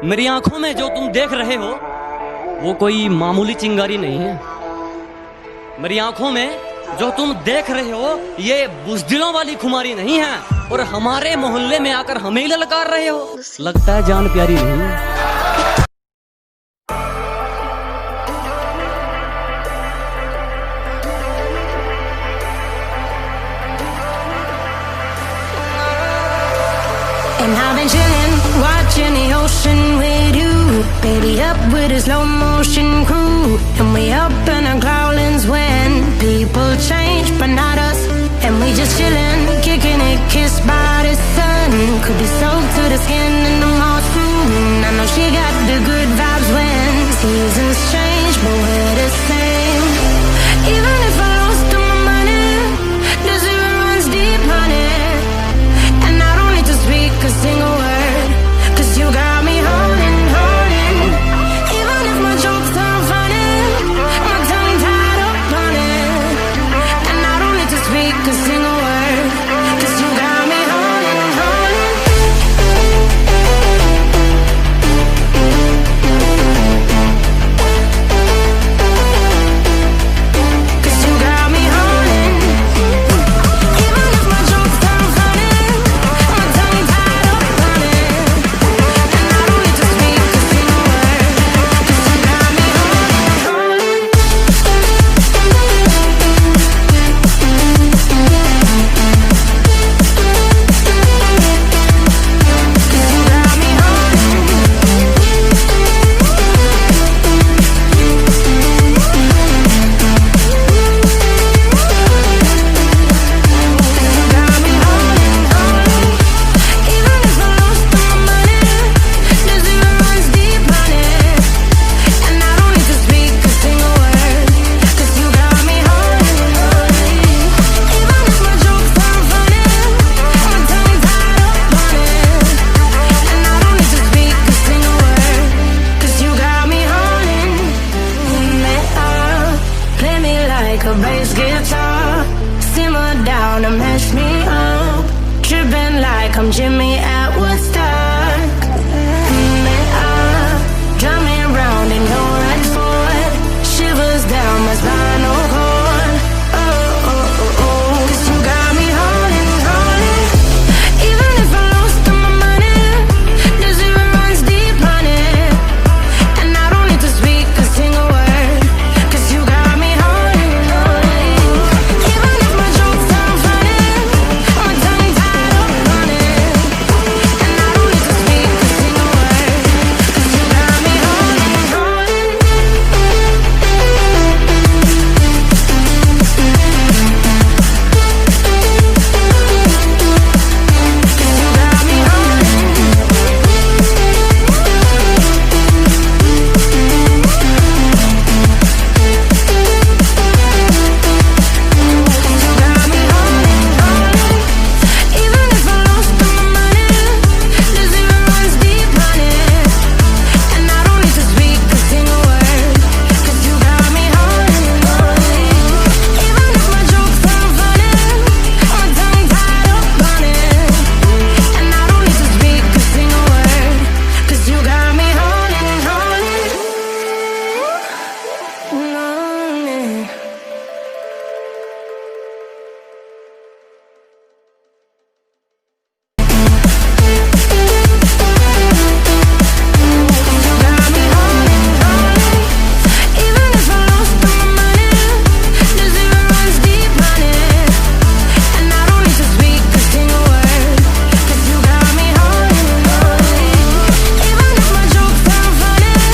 मेरी आंखों में जो तुम देख रहे हो वो कोई मामूली चिंगारी नहीं है। मेरी आंखों में जो तुम देख रहे हो ये बुज़दिलों वाली खुमारी नहीं है। और हमारे मोहल्ले में आकर हमें ही ललकार रहे हो, लगता है जान प्यारी नहीं है। And I've been chillin', watching the ocean with you. Baby up with a slow motion crew. And we up in our growlings when people change, but not us. And we just chillin', kicking it, kissed by the sun. Could be soaked to the skin in the moss room. I know she got the good